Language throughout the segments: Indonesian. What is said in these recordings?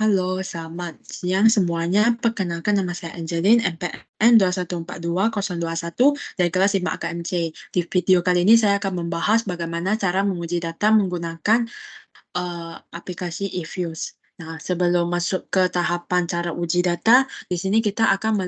Halo, selamat siang semuanya. Perkenalkan nama saya Angelin, NPM 2142-021 dari kelas 5 AKMC. Di video kali ini saya akan membahas bagaimana cara menguji data menggunakan aplikasi eViews. Nah, sebelum masuk ke tahapan cara uji data, di sini kita akan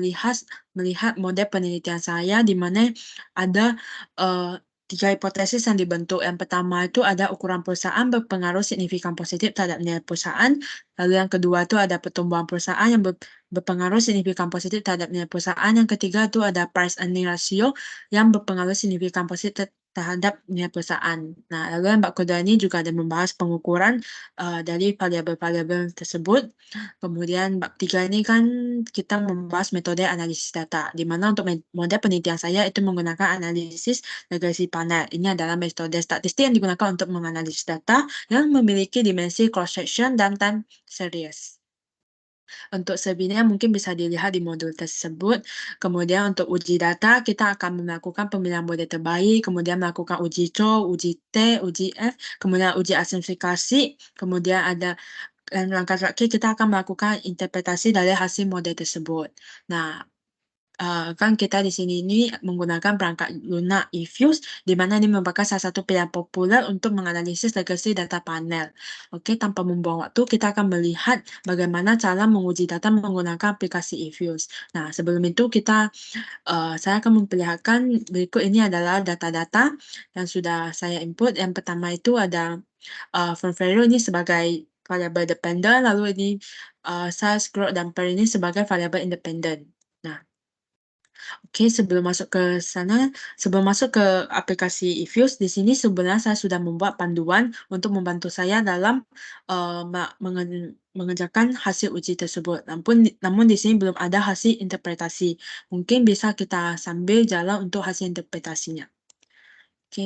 melihat model penelitian saya di mana ada eee, 3 hipotesis yang dibentuk. Yang pertama itu ada ukuran perusahaan berpengaruh signifikan positif terhadap nilai perusahaan. Lalu yang kedua itu ada pertumbuhan perusahaan yang berpengaruh signifikan positif terhadap nilai perusahaan. Yang ketiga itu ada price earning ratio yang berpengaruh signifikan positif terhadap nilai perusahaan. Nah, lalu yang bab kedua ini juga ada membahas pengukuran dari variabel-variabel tersebut. Kemudian bab 3 ini kan kita membahas metode analisis data, di mana untuk model penelitian saya itu menggunakan analisis regresi panel. Ini adalah metode statistik yang digunakan untuk menganalisis data yang memiliki dimensi cross section dan time series. Untuk selebihnya mungkin bisa dilihat di modul tersebut. Kemudian untuk uji data, kita akan melakukan pemilihan model terbaik, kemudian melakukan uji COW, uji T, uji F, kemudian uji asumsifikasi, kemudian ada langkah terakhir kita akan melakukan interpretasi dari hasil model tersebut. Nah, kan kita di sini ini menggunakan perangkat Luna eViews, di mana ini merupakan salah satu pilihan populer untuk menganalisis regresi data panel. Oke, tanpa membuang waktu, kita akan melihat bagaimana cara menguji data menggunakan aplikasi eViews. Nah, sebelum itu saya akan memperlihatkan berikut ini adalah data-data yang sudah saya input. Yang pertama itu ada, form value ini sebagai variabel dependen, lalu ini, size, growth, dan pair ini sebagai variabel independen. Nah, oke, sebelum masuk ke aplikasi eViews, di sini sebenarnya saya sudah membuat panduan untuk membantu saya dalam, eee, ma mengen mengerjakan hasil uji tersebut. Namun di sini belum ada hasil interpretasi. Mungkin bisa kita sambil jalan untuk hasil interpretasinya. Oke,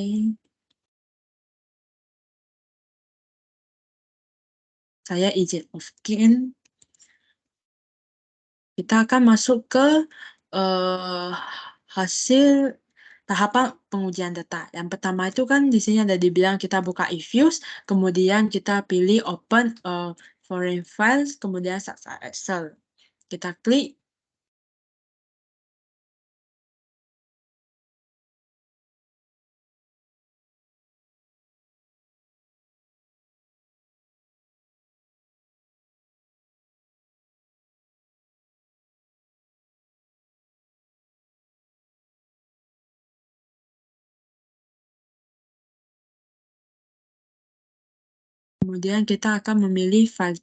saya izin off-in. Kita akan masuk ke, eee, hasil tahapan pengujian data. Yang pertama itu kan di sini ada dibilang kita buka eViews, kemudian kita pilih open, foreign files, kemudian subfile Excel. Kita klik, kemudian kita akan memilih file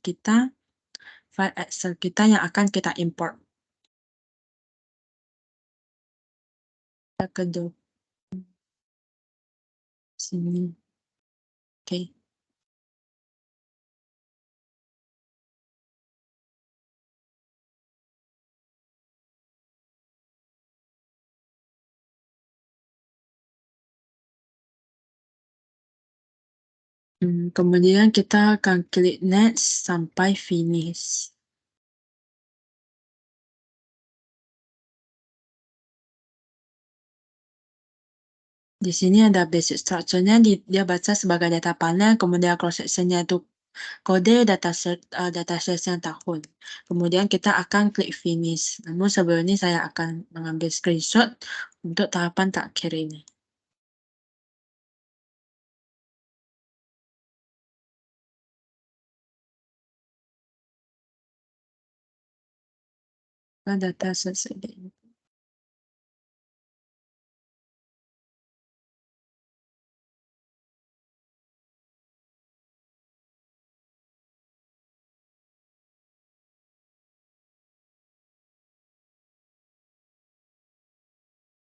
Excel kita yang akan kita import. Kita ke sini, oke. Kemudian kita akan klik next sampai finish. Di sini ada basic structure-nya, dia baca sebagai data panel, kemudian cross section-nya itu kode, data set-nya tahun. Kemudian kita akan klik finish. Namun sebelum ini saya akan mengambil screenshot untuk tahapan terakhir ini. Data set ini.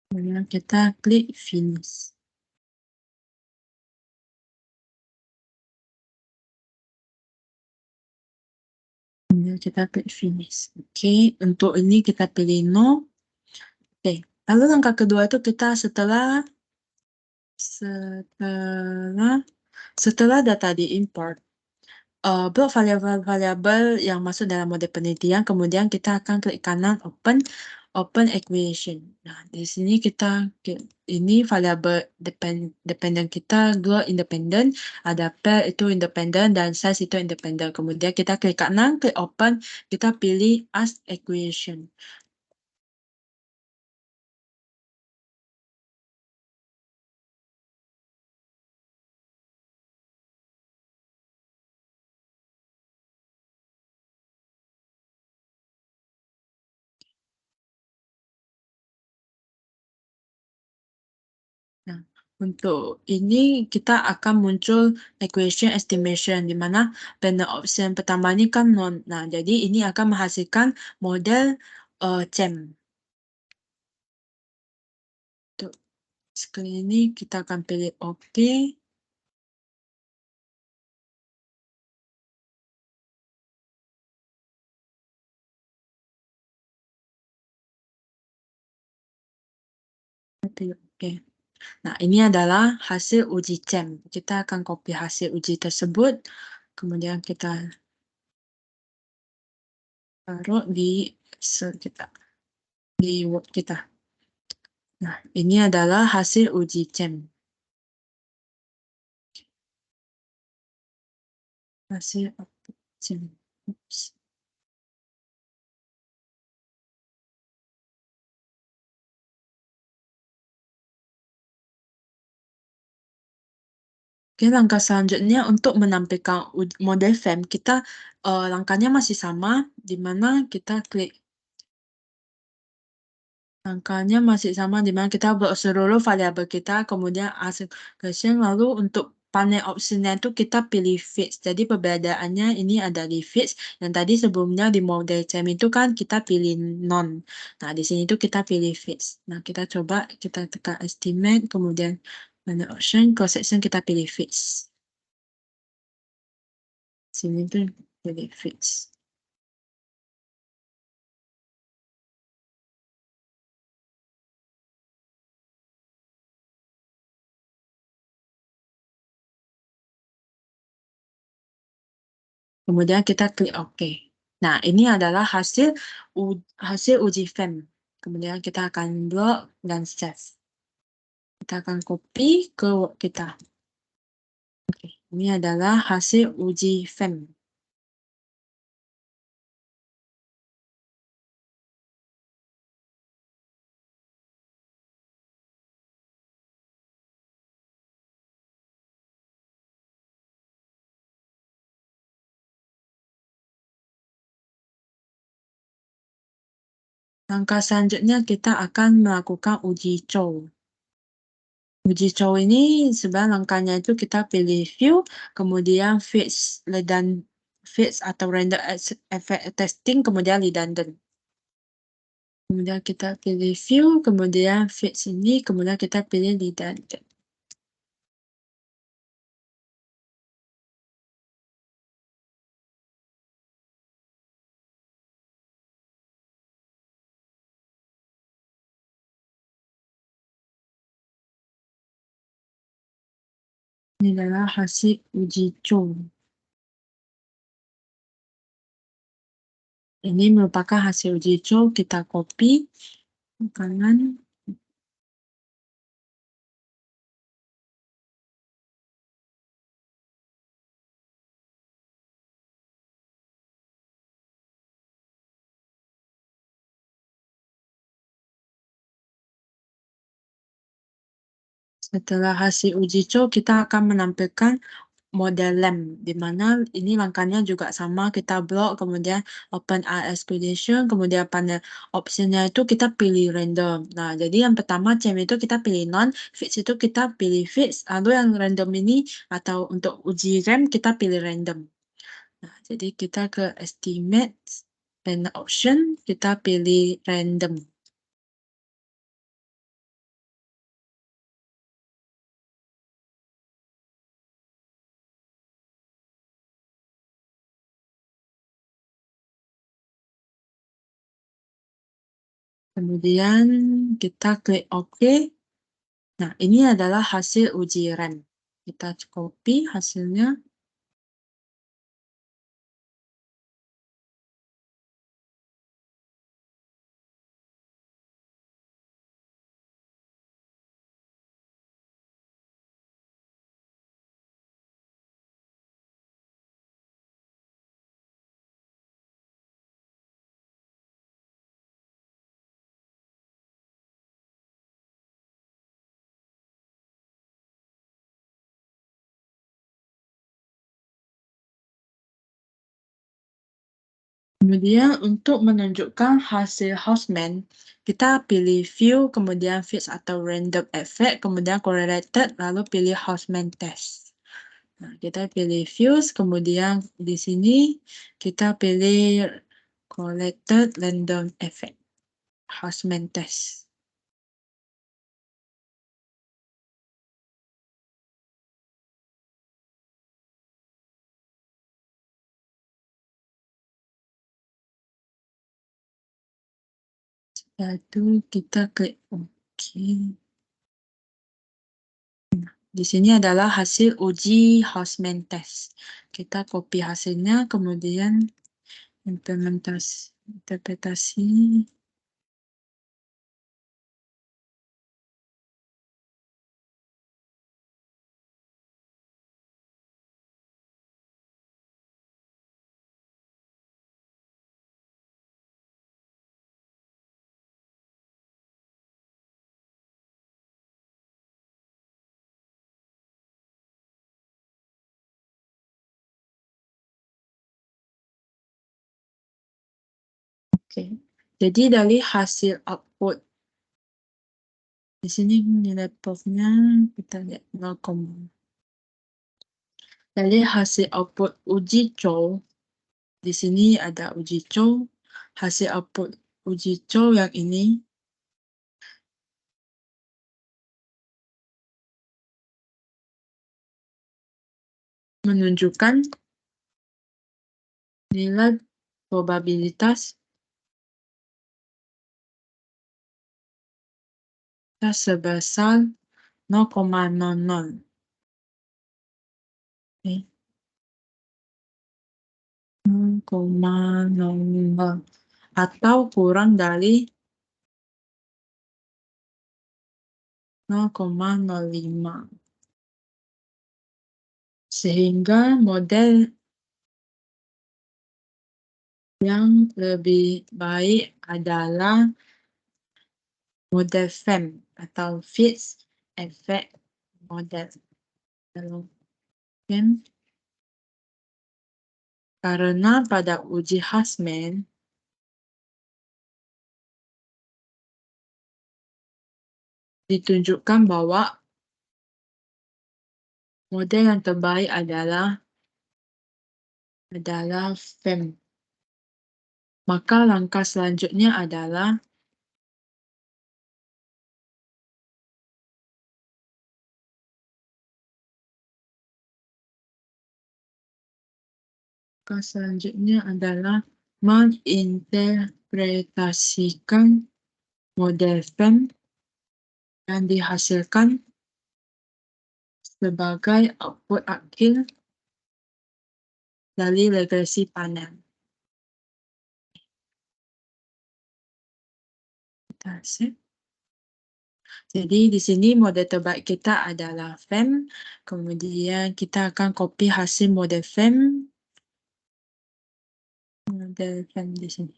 Kemudian kita klik finish. Kemudian kita klik finish. Oke, untuk ini kita pilih no. Oke, lalu langkah kedua itu kita setelah setelah data diimport, blok variabel-variabel yang masuk dalam mode penelitian, kemudian kita akan klik kanan open, open equation. Nah, di sini ini variabel dependen kita glow independen, ada pair itu independen dan size itu independen. Kemudian kita klik kanan, klik open, kita pilih ask equation. Nah, untuk ini kita akan muncul equation estimation, di mana panel option pertama ini kan non. Nah, jadi ini akan menghasilkan model CHEM. Untuk screen ini kita akan pilih OK. Pilih OK. Nah, ini adalah hasil uji CHEM. Kita akan copy hasil uji tersebut, kemudian kita taruh di Excel kita, di Word kita. Nah, ini adalah hasil uji CHEM. Hasil CHEM. Oops. Oke, langkah selanjutnya untuk menampilkan model frame, kita langkahnya masih sama, di mana kita klik langkahnya masih sama, di mana kita buat seluruh variabel kita, kemudian ask question, lalu untuk panel optionnya itu kita pilih fix. Jadi perbedaannya ini ada di fix, dan tadi sebelumnya di model CHEM itu kan kita pilih non. Nah, di sini tuh kita pilih fix. Nah, kita coba kita tekan estimate, kemudian panel option, cross section kita pilih fix. Sini tuh pilih fix. Kemudian kita klik OK. Nah, ini adalah hasil uji frame. Kemudian kita akan blok dan save. Kita akan copy ke Word kita. Oke, ini adalah hasil uji frame. Langkah selanjutnya kita akan melakukan uji cow. Uji cow ini sebenarnya langkahnya itu kita pilih view, kemudian fix atau render effect testing, kemudian redundant. Kemudian kita pilih view, kemudian fix ini, kemudian kita pilih redundant. Ini adalah hasil uji cow. Ini merupakan hasil uji cow, kita copy ke kanan. Setelah hasil uji cow, kita akan menampilkan model LAMP, di mana ini langkahnya juga sama, kita blok, kemudian open RS Creation, kemudian panel optionnya itu kita pilih random. Nah, jadi yang pertama CHEM itu kita pilih non, fix itu kita pilih fix, lalu yang random ini atau untuk uji RAM kita pilih random. Nah, jadi kita ke estimate, panel option, kita pilih random. Kemudian kita klik OK. Nah, ini adalah hasil uji RAM. Kita copy hasilnya. Kemudian untuk menunjukkan hasil Houseman, kita pilih view, kemudian fits atau random effect, kemudian correlated, lalu pilih Houseman test. Nah, kita pilih views, kemudian di sini kita pilih correlated random effect, Houseman test. Lalu kita klik OK. Di sini adalah hasil uji Houseman test. Kita copy hasilnya, kemudian interpretasi. Oke. Jadi dari hasil output di sini nilai profnya kita lihat 0, dari hasil output uji Chow, di sini ada uji Chow, hasil output uji Chow yang ini menunjukkan nilai probabilitas sebesar 0,00. Oke. 0,00 atau kurang dari 0,05. Sehingga model yang lebih baik adalah model FEM atau Fitts Effect Model. Kalau FEM, karena pada uji Houseman ditunjukkan bahwa model yang terbaik adalah FEM. Maka langkah selanjutnya adalah menginterpretasikan model FEM yang dihasilkan sebagai output akhir dari regresi panel. Kita save. Jadi di sini model terbaik kita adalah FEM. Kemudian kita akan copy hasil model FEM. Model FEM di sini.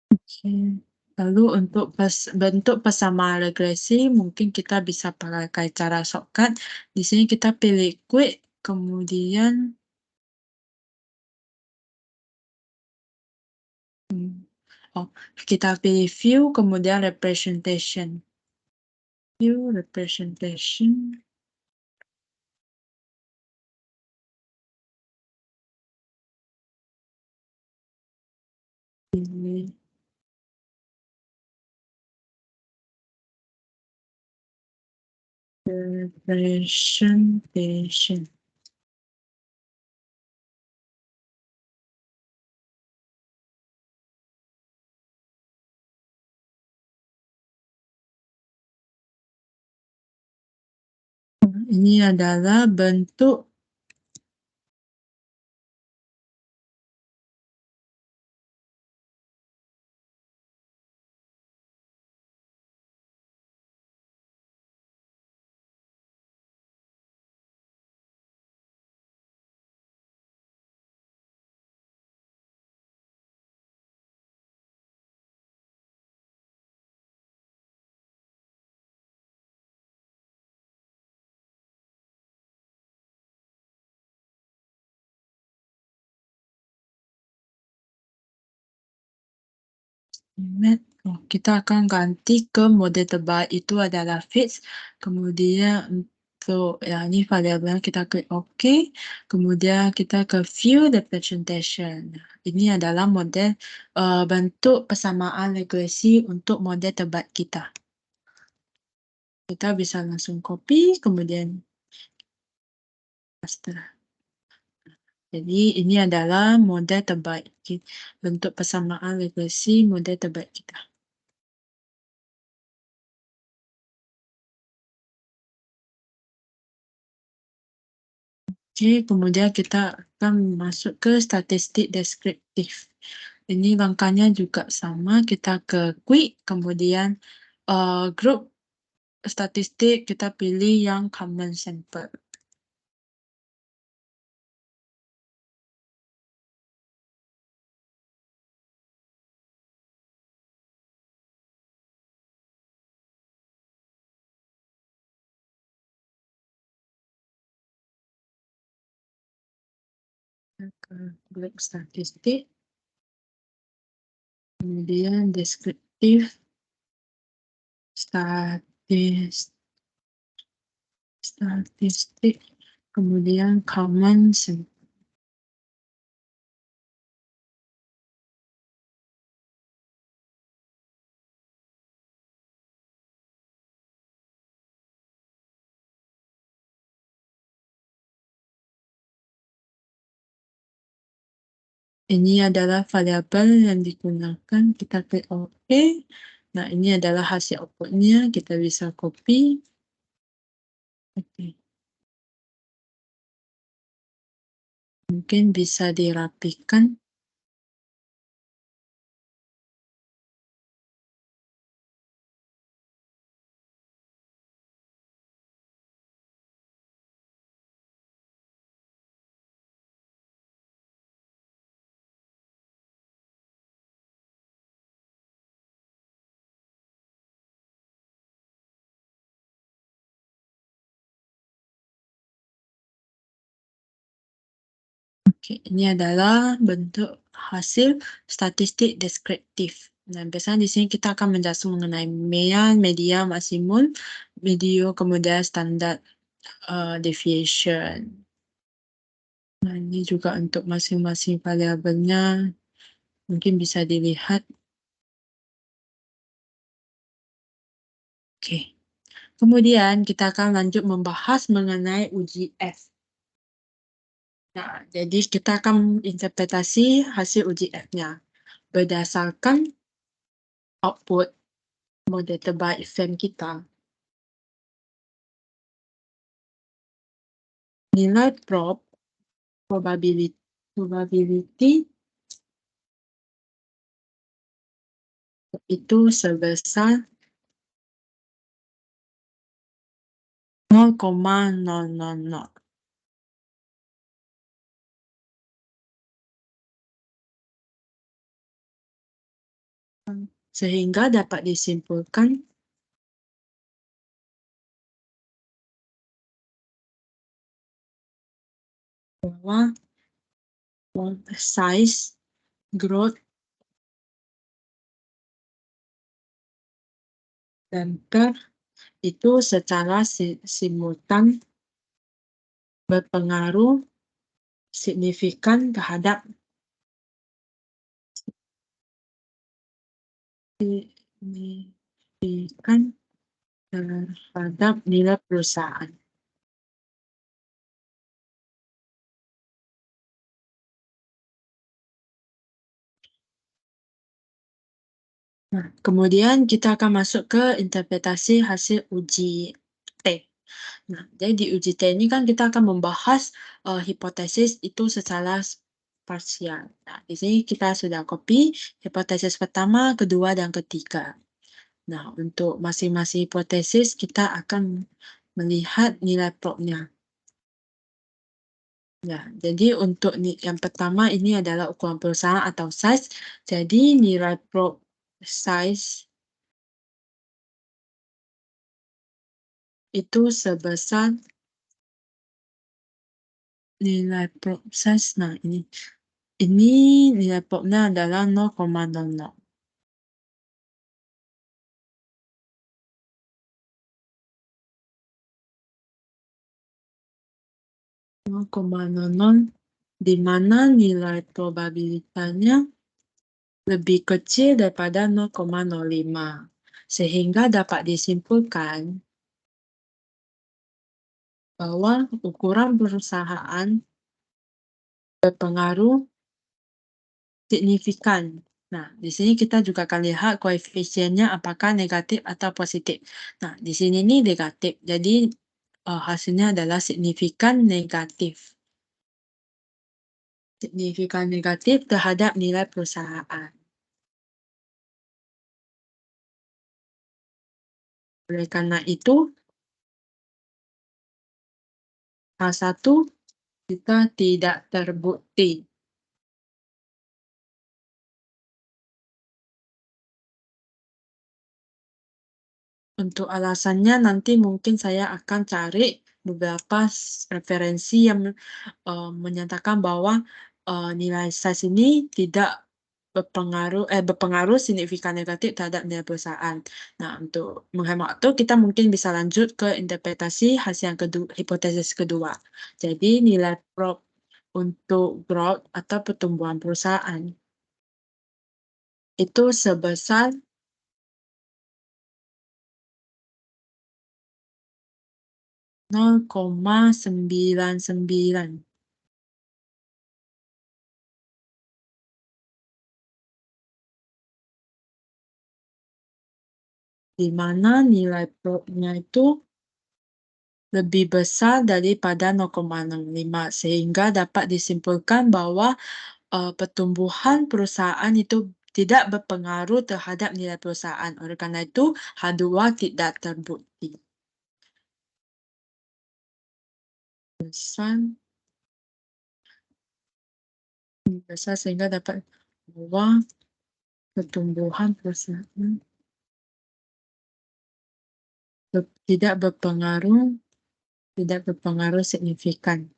Oke. Lalu untuk bentuk persamaan regresi, mungkin kita bisa pakai cara shortcut. Di sini kita pilih quick, kemudian kita pilih view, kemudian representation. View, representation. Pilih representation. Ini adalah bentuk Kita akan ganti ke mode terbaik itu adalah fixed, kemudian untuk yang ini variabel kita klik OK, kemudian kita ke view the presentation. Nah, ini adalah model, bentuk persamaan regresi untuk model terbaik kita. Kita bisa langsung copy, kemudian paste. Jadi ini adalah model terbaik, bentuk persamaan regresi model terbaik kita. Oke, kemudian kita akan masuk ke statistik deskriptif. Ini langkahnya juga sama, kita ke quick, kemudian grup statistik kita pilih yang common sample. Ke grup statistik, kemudian deskriptif, statistik, kemudian common sample. Ini adalah variabel yang digunakan, kita klik OK. Nah, ini adalah hasil output-nya, kita bisa copy. Oke. Mungkin bisa dirapikan. Oke, ini adalah bentuk hasil statistik deskriptif. Nah, biasanya di sini kita akan menjelaskan mengenai median, median, maksimum, median, kemudian standar deviation. Nah, ini juga untuk masing-masing variabelnya mungkin bisa dilihat. Oke. Kemudian kita akan lanjut membahas mengenai uji F. Nah, jadi kita akan interpretasi hasil uji F-nya berdasarkan output model terbaik FEM kita. Nilai probability itu sebesar 0,000. Sehingga dapat disimpulkan bahwa size growth dan curve itu secara simultan berpengaruh signifikan terhadap signifikan terhadap nilai perusahaan. Nah, kemudian kita akan masuk ke interpretasi hasil uji T. Nah, jadi di uji T ini kan kita akan membahas hipotesis itu secara parsial. Nah, di sini kita sudah copy hipotesis pertama, kedua, dan ketiga. Nah, untuk masing-masing hipotesis kita akan melihat nilai probnya. Ya, jadi untuk yang pertama ini adalah ukuran perusahaan atau size. Jadi nilai prob size itu sebesar nilai prob size. Nah, ini nilai probnya adalah 0,00. 0,00 di mana nilai probabilitasnya lebih kecil daripada 0,05. Sehingga dapat disimpulkan bahwa ukuran perusahaan berpengaruh signifikan. Nah, di sini kita juga akan lihat koefisiennya apakah negatif atau positif. Nah, di sini nih negatif. Jadi, hasilnya adalah signifikan negatif. Signifikan negatif terhadap nilai perusahaan. Oleh karena itu, H1 kita tidak terbukti. Untuk alasannya nanti mungkin saya akan cari beberapa referensi yang menyatakan bahwa nilai size ini tidak berpengaruh signifikan negatif terhadap nilai perusahaan. Nah, untuk menghemat waktu, kita mungkin bisa lanjut ke interpretasi hasil yang kedua, hipotesis kedua. Jadi nilai prop untuk growth atau pertumbuhan perusahaan itu sebesar 0,99. Di mana nilai prop-nya itu lebih besar daripada 0,05 sehingga dapat disimpulkan bahwa pertumbuhan perusahaan itu tidak berpengaruh terhadap nilai perusahaan. Oleh karena itu, H2 tidak terbukti. Besar sehingga dapat bahwa pertumbuhan perusahaan tidak berpengaruh signifikan.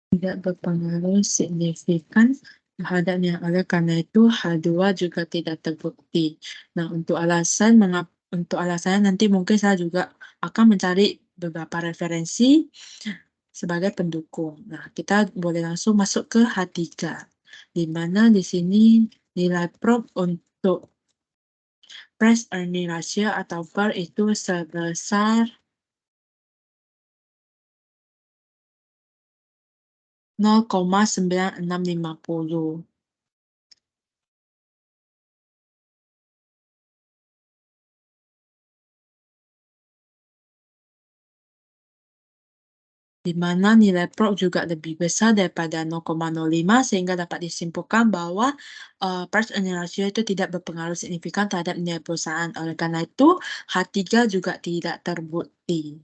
Tidak berpengaruh signifikan terhadapnya. Oleh karena itu, H2 juga tidak terbukti. Nah, untuk alasannya nanti mungkin saya juga akan mencari beberapa referensi sebagai pendukung. Nah, kita boleh langsung masuk ke H3, di mana di sini nilai prop untuk price earning ratio atau PER itu sebesar 0,9650. Di mana nilai prop juga lebih besar daripada 0,05 sehingga dapat disimpulkan bahwa price earning ratio itu tidak berpengaruh signifikan terhadap nilai perusahaan. Oleh karena itu, H3 juga tidak terbukti.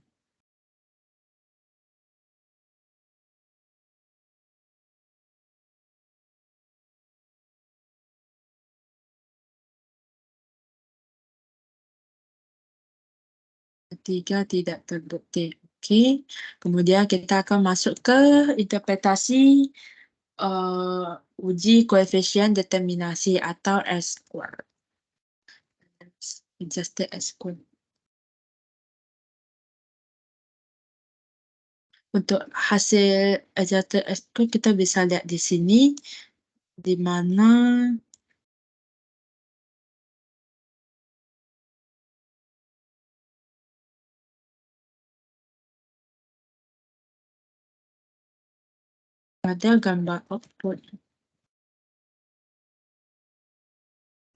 H3 tidak terbukti. Oke, kemudian kita akan masuk ke interpretasi uji koefisien determinasi atau S-square. Adjusted S-square. Untuk hasil adjusted S-square kita bisa lihat di sini, di mana pada gambar output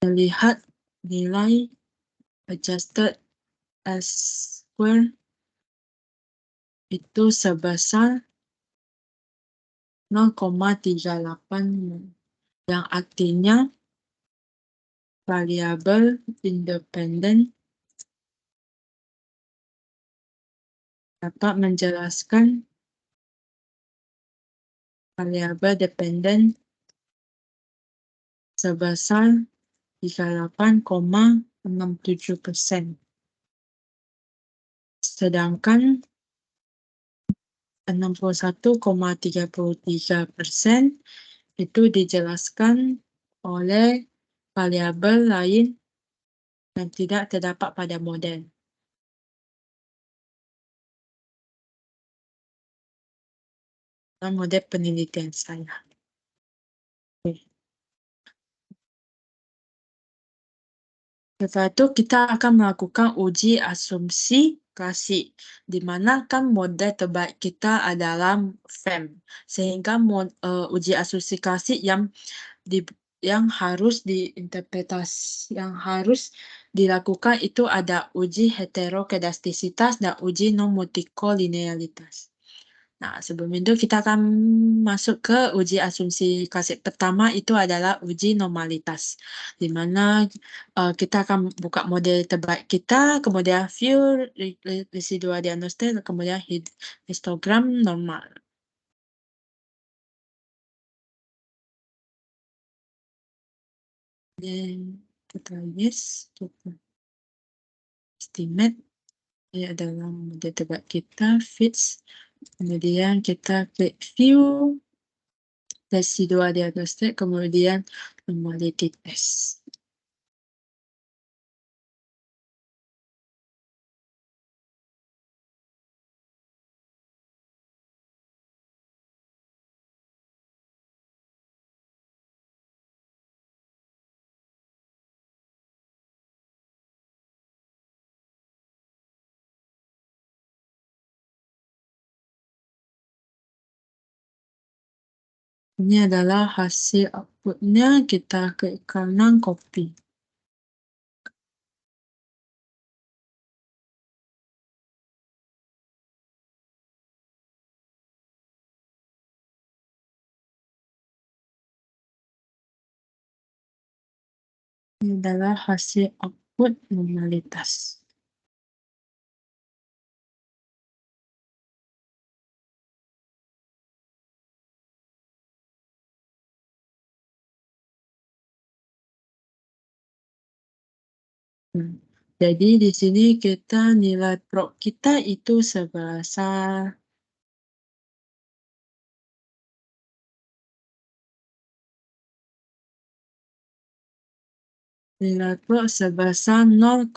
terlihat nilai adjusted S-square itu sebesar 0,38, yang artinya variabel independen dapat menjelaskan variabel dependen sebesar 38,67%. Sedangkan 61,33% itu dijelaskan oleh variabel lain yang tidak terdapat pada model. dalam model penelitian saya. Oke. Setelah itu kita akan melakukan uji asumsi klasik, di mana kan model terbaik kita adalah FEM, sehingga uji asumsi klasik di yang harus yang harus dilakukan itu ada uji heterokedastisitas dan uji non-multikolinealitas. Nah, sebelum itu kita akan masuk ke uji asumsi klasik pertama itu adalah uji normalitas, di mana kita akan buka model terbaik kita, kemudian view residual diagnostik, kemudian histogram normal. Dan kita yes, kita estimate ini adalah model terbaik kita, fits. Kemudian kita klik view residual diagnostik, kemudian normality test. Ini adalah hasil outputnya, kita klik kanan copy. Ini adalah hasil output normalitas. Jadi di sini kita nilai prop kita itu sebesar nilai prop sebesar 0,000,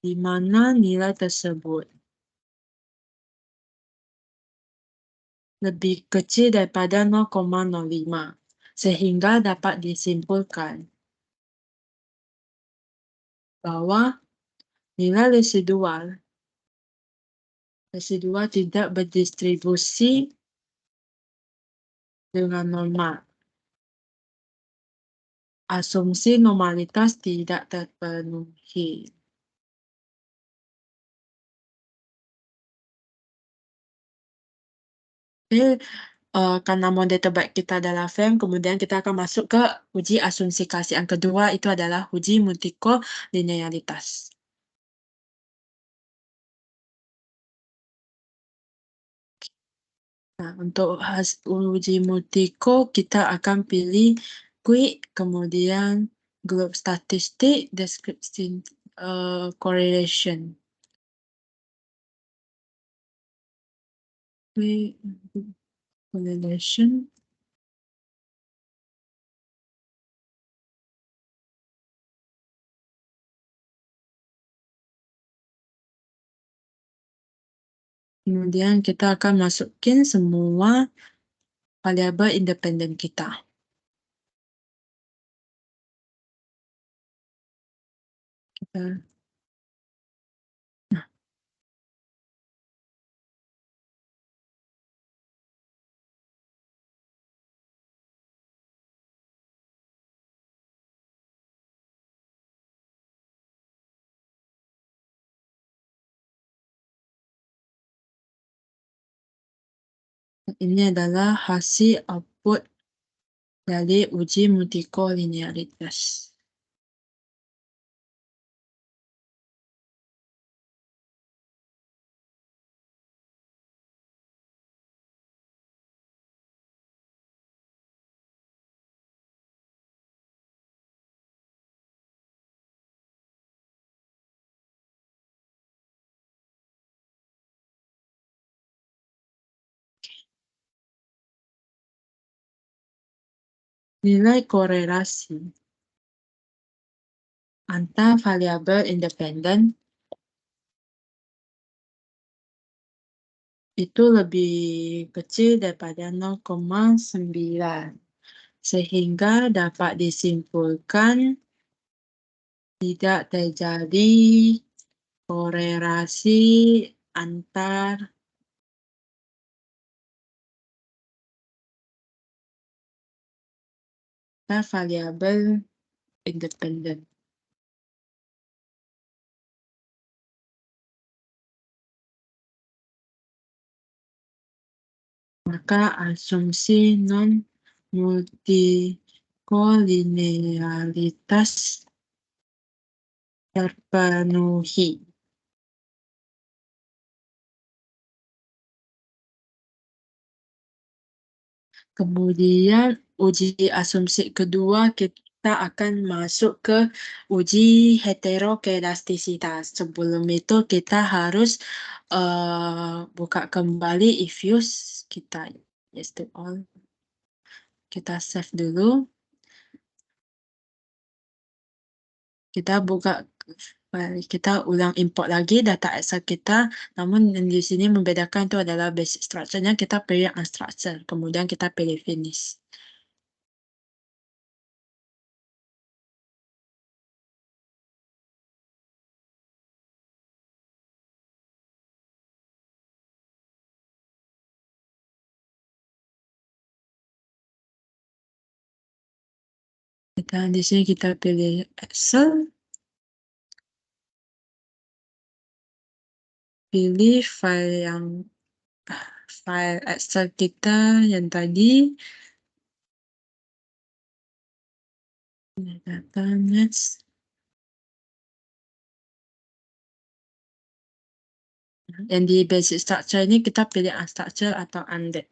di mana nilai tersebut lebih kecil daripada 0,05, sehingga dapat disimpulkan bahwa nilai residual tidak berdistribusi dengan normal. Asumsi normalitas tidak terpenuhi. Oke, karena model terbaik kita adalah FEM, kemudian kita akan masuk ke uji asumsi klasik yang kedua, itu adalah uji multikolinealitas. Nah, untuk uji multiko kita akan pilih quick, kemudian group statistik, description, correlation. Quick correlation. Kemudian kita akan masukin semua variabel independen kita. Ini adalah hasil output dari uji multikolinearitas. Nilai korelasi antar variabel independen itu lebih kecil daripada 0,9. Sehingga dapat disimpulkan tidak terjadi korelasi antar variabel independen. Maka asumsi non-multikolinearitas terpenuhi. Kemudian uji asumsi kedua kita akan masuk ke uji heterokedastisitas. Sebelum itu kita harus buka kembali Ifuse kita. Yes to all. Kita save dulu. Kita buka kita ulang import lagi data Excel kita, namun di sini membedakan itu adalah basic structure-nya kita pilih unstructured, kemudian kita pilih finish. Kita di sini kita pilih Excel, pilih file Excel kita yang tadi, data next. Dan di basic structure ini kita pilih unstructured atau undead.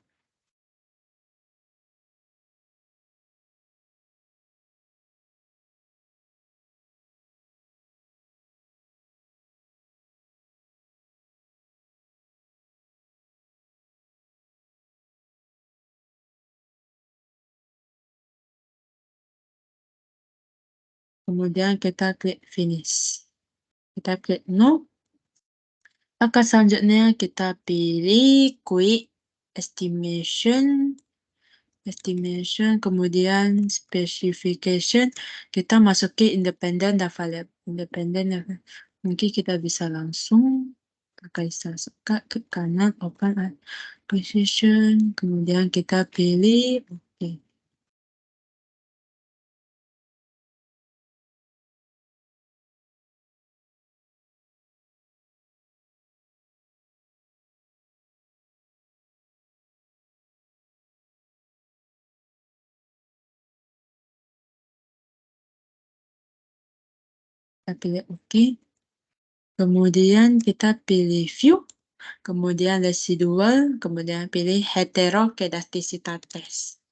Kemudian kita klik finish. Kita klik no. Langkah selanjutnya kita pilih quick estimation, kemudian specification, kita masuki independen dan variable independen. Mungkin kita bisa langsung pakai suka ke kanan open acquisition, kemudian kita pilih oke. Kita pilih oke. Kemudian kita pilih view, kemudian residual, kemudian pilih heterokedasticity test.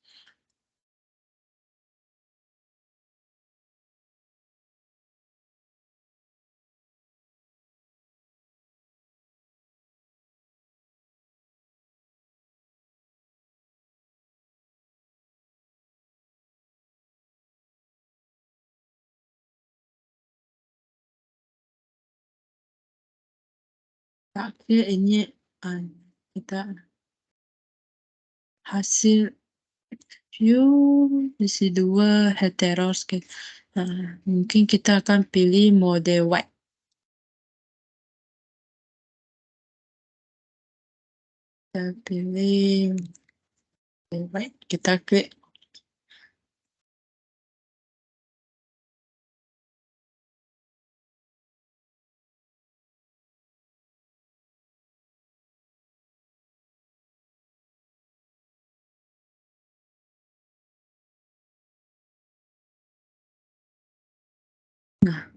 Terakhir ini kita hasil view residual heteroscale. Mungkin kita akan pilih mode white. Kita pilih mode white. Kita klik. Nah,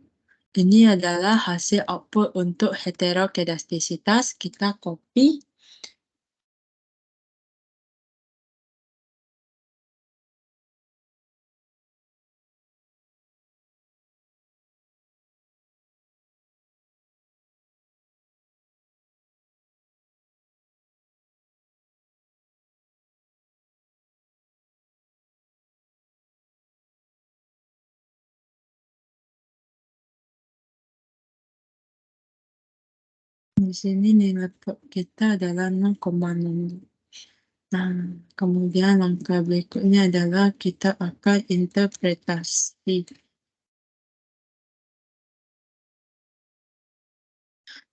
ini adalah hasil output untuk heterokedastisitas. Kita copy. Di sini nilai prop kita adalah 0,6. Nah, kemudian langkah berikutnya adalah kita akan interpretasi.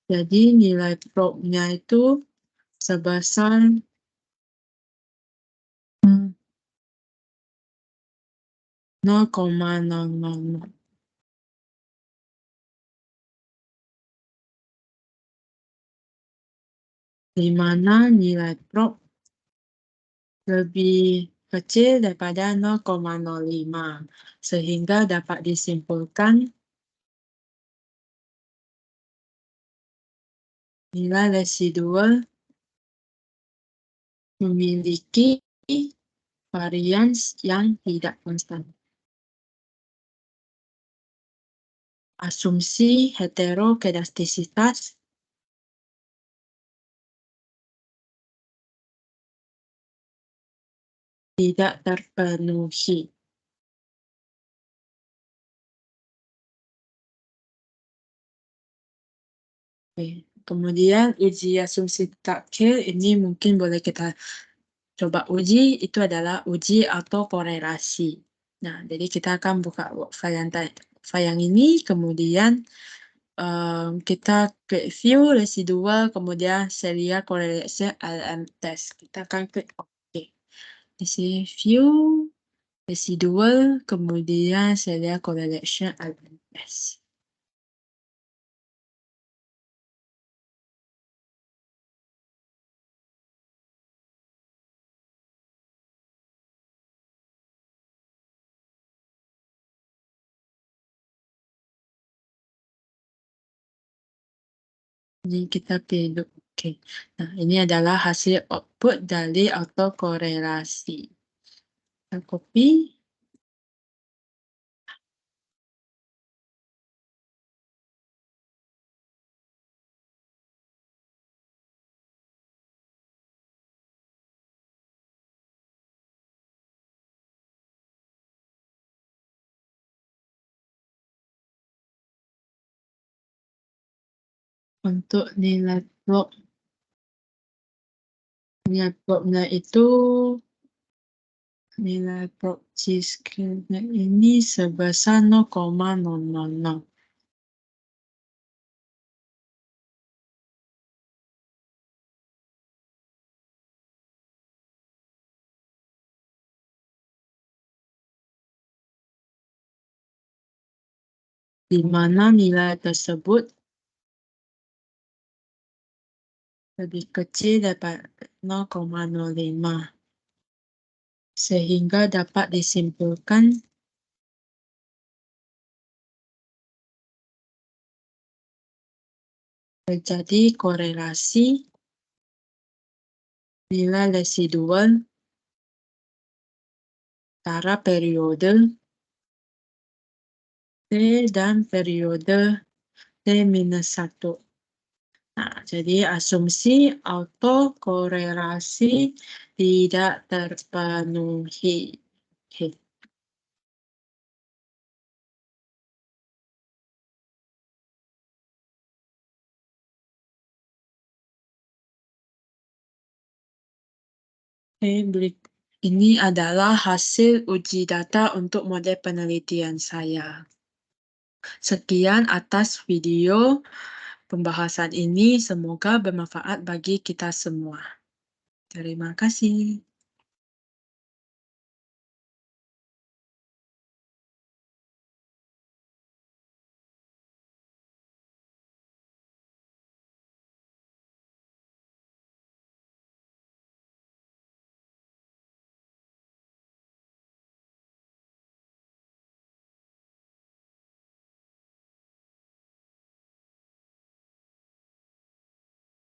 Jadi nilai prop-nya itu sebesar 0,000. Di mana nilai prop lebih kecil daripada 0,05, sehingga dapat disimpulkan nilai residual memiliki varians yang tidak konstan. Asumsi heterokedastisitas tidak terpenuhi. Oke. Kemudian uji asumsi takkil ini mungkin boleh kita coba uji, itu adalah uji autokorelasi. Nah, jadi kita akan buka file yang ini, kemudian kita klik view residual, kemudian serial correlation LM test. Kita akan klik OK. Di sini view residual, kemudian serial correlation LM test. Ini kita pilih OK. Nah, ini adalah hasil output dari autokorelasi. Kita copy. Untuk nilai prop-nya itu nilai prop C-square-nya ini sebesar 0,000. Di mana nilai tersebut lebih kecil daripada 0,05, sehingga dapat disimpulkan terjadi korelasi nilai residual antara periode T dan periode T-1. Nah, jadi asumsi autokorelasi tidak terpenuhi. Oke. Ini adalah hasil uji data untuk model penelitian saya. Sekian atas video pembahasan ini, semoga bermanfaat bagi kita semua. Terima kasih.